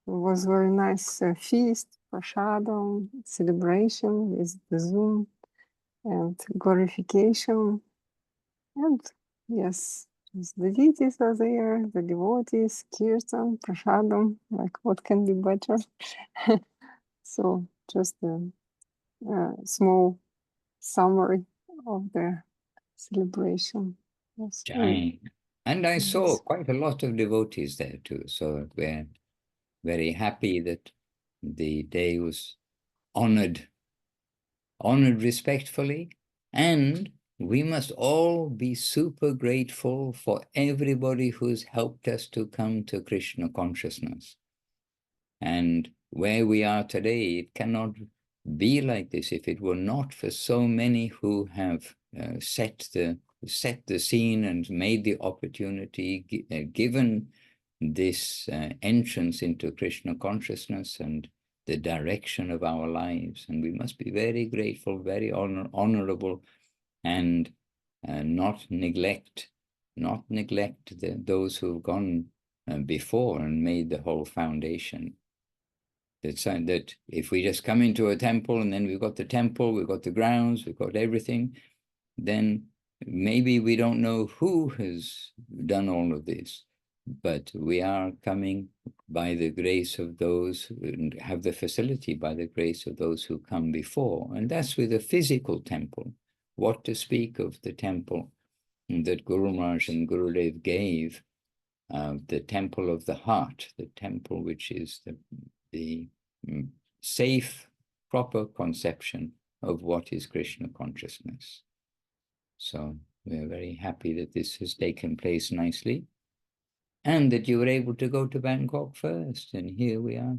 was very nice feast, prashadam, celebration with the Zoom and glorification. And yes, the deities are there, the devotees, kirtan, prashadam, like what can be better? So just a small summary of the celebration. Yes. And I saw quite a lot of devotees there too. So we're very happy that the day was honored respectfully. And we must all be super grateful for everybody who's helped us to come to Krishna consciousness. And where we are today, it cannot be like this if it were not for so many who have set the scene and made the opportunity, given this entrance into Krishna consciousness and the direction of our lives. And we must be very grateful, very honorable, and not neglect those who've gone before and made the whole foundation. That if we just come into a temple and then we've got the temple, we've got the grounds, we've got everything, then maybe we don't know who has done all of this. But we are coming by the grace of those and have the facility by the grace of those who come before. And that's with a physical temple. What to speak of the temple that Guru Maharaj and Gurudev gave, the temple of the heart, the temple which is the safe, proper conception of what is Krishna consciousness. So we're very happy that this has taken place nicely, and that you were able to go to Bangkok first, and here we are.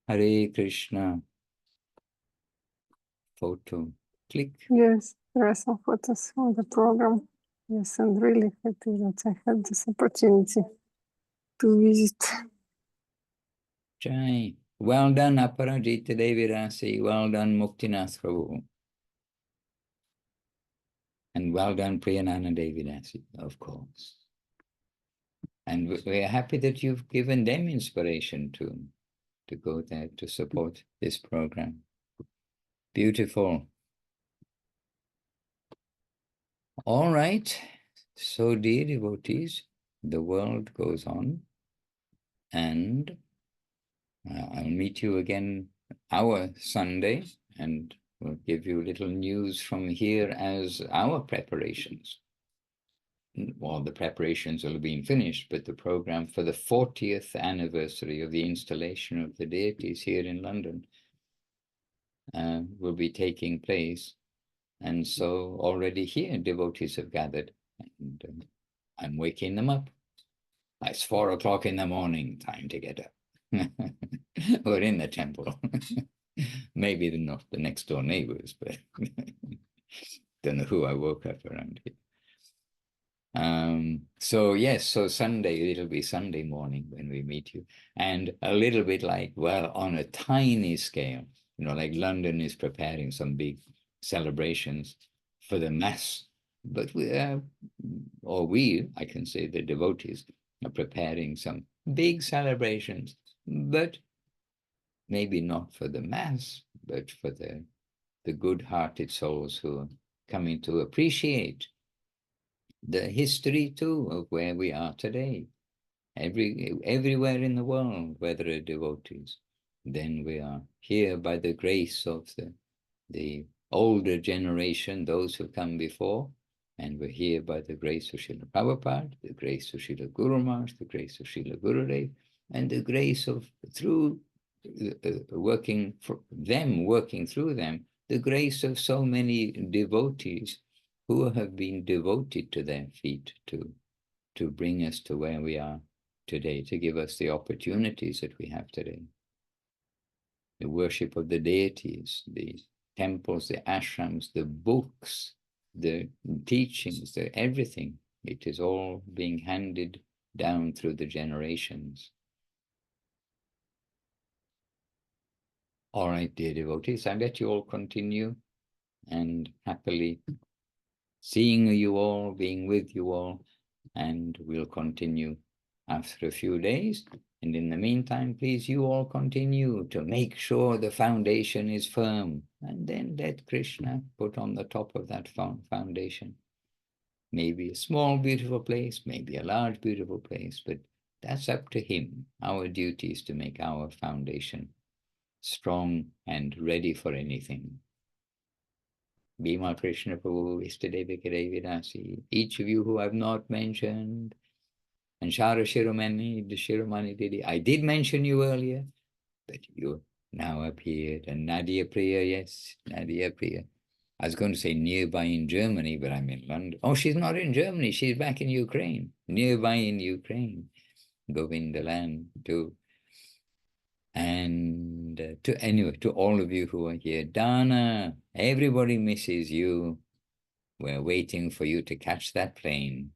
Hare Krishna. Photo. Click. Yes, there are some photos on the program. Yes, I'm really happy that I had this opportunity to visit. Jai. Well done, Aparajita Devi Dasi. Well done, Muktinath Prabhu. And well done, Priyanana Devi Dasi, of course. And we're happy that you've given them inspiration to go there to support this program. Beautiful. All right. So, dear devotees, the world goes on, and I'll meet you again our Sunday, and we'll give you little news from here as our preparations. Well, the preparations will have been finished, but the program for the 40th anniversary of the installation of the deities here in London will be taking place. And so already here, devotees have gathered, and I'm waking them up. It's 4 o'clock in the morning, time to get up. We're in the temple. Maybe they're not the next door neighbors, but don't know who I woke up around here. So yes, so Sunday, it'll be Sunday morning when we meet you. And a little bit like, well, on a tiny scale, like London is preparing some big celebrations for the mass, but I can say the devotees are preparing some big celebrations, but maybe not for the mass, but for the good-hearted souls who are coming to appreciate the history too of where we are today. Everywhere in the world, where there are devotees, then we are here by the grace of the older generation, those who come before, and we're here by the grace of Srila Prabhupada, the grace of Srila Guru Maharaj, the grace of Srila Gurudev, and the grace of through working through them, the grace of so many devotees who have been devoted to their feet to bring us to where we are today, to give us the opportunities that we have today. The worship of the deities, the temples, the ashrams, the books, the teachings, everything. It is all being handed down through the generations. All right, dear devotees, I let you all continue, and happily seeing you all, being with you all, and we'll continue after a few days. And in the meantime, please, you all continue to make sure the foundation is firm, and then let Krishna put on the top of that foundation. Maybe a small, beautiful place, maybe a large, beautiful place, but that's up to him. Our duty is to make our foundation strong and ready for anything. Bhima Krishna Prabhu, Istadevi Devi Dasi, each of you who I've not mentioned, and Shara Shiromani, the Shiromani Didi, I did mention you earlier, but you now appeared, and Nadia Priya, yes, Nadia Priya. I was going to say nearby in Germany, but I'm in London. Oh, she's not in Germany, she's back in Ukraine, nearby in Ukraine, Govinda land too. And to all of you who are here, Dana, everybody misses you. We're waiting for you to catch that plane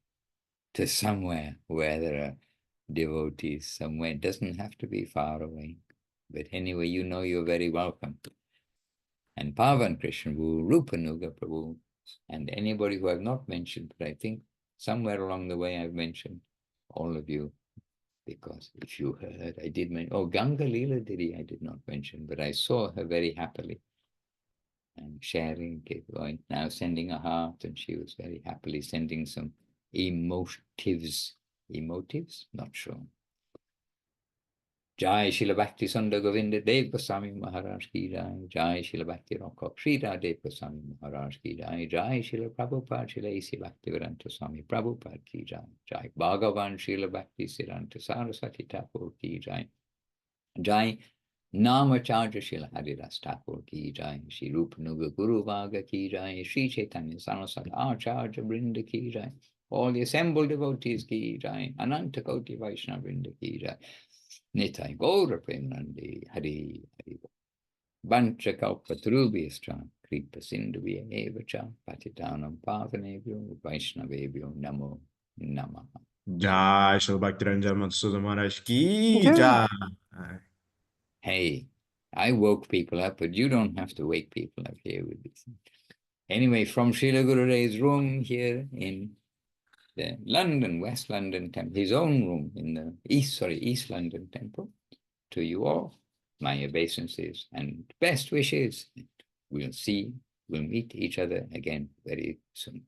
to somewhere where there are devotees, somewhere. It doesn't have to be far away. But anyway, you're very welcome. And Pavan Krishna Prabhu, Rupanuga Prabhu, and anybody who I've not mentioned, but I think somewhere along the way I've mentioned all of you. Because if you heard, I did mention, Ganga Leela Didi, I did not mention, but I saw her very happily and sharing, going, now sending a heart, and she was very happily sending some emotives, not sure. Jai Srila Bhakti Sundari Govinda Dev Goswami Maharaj ki jai, Jai Srila Bhakti Rokho Srila Dev Goswami Maharaj ki jai, Jai Srila Prabhupada Srila Isi Bhakti Vedanta Swami Prabhupada ki jai, Jai Bhagavan Srila Bhakti Siddhanta Saraswati Thakur ki jai, Jai Namacharya Srila Haridas Thakur ki jai, Shri Rupanuga Guru Vaga ki jai, Shri Chaitanya Saraswati Acharya Brinda ki jai, all the assembled devotees ki jai, Ananta Koti Vaishnava Brinda ki jai, Nitai Gaura Premanandi Hari Hari Vancha Kalpatarubhyascha Kripa Sindhuvya Evacha Patitanam Pavanebhyo Vaishnavebhyo Namo Namaha. Jai Srila Bhaktivedanta Madhusudana Maharaj ki jai. Hey, I woke people up, but you don't have to wake people up here with this. Anyway, from Srila Gurudev's room here in the London, West London temple, his own room in the East London temple. To you all, my obeisances and best wishes. We'll meet each other again very soon.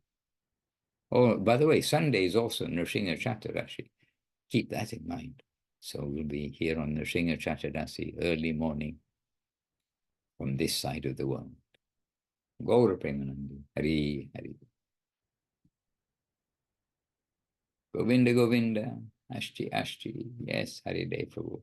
Oh, by the way, Sunday is also Nrsimha Chaturdashi. Keep that in mind. So we'll be here on Nrsimha Chaturdashi early morning from this side of the world. Gaura Premanandi, Hari Hari. Govinda Govinda, Ashti Ashti. Yes, Hari Day Prabhu.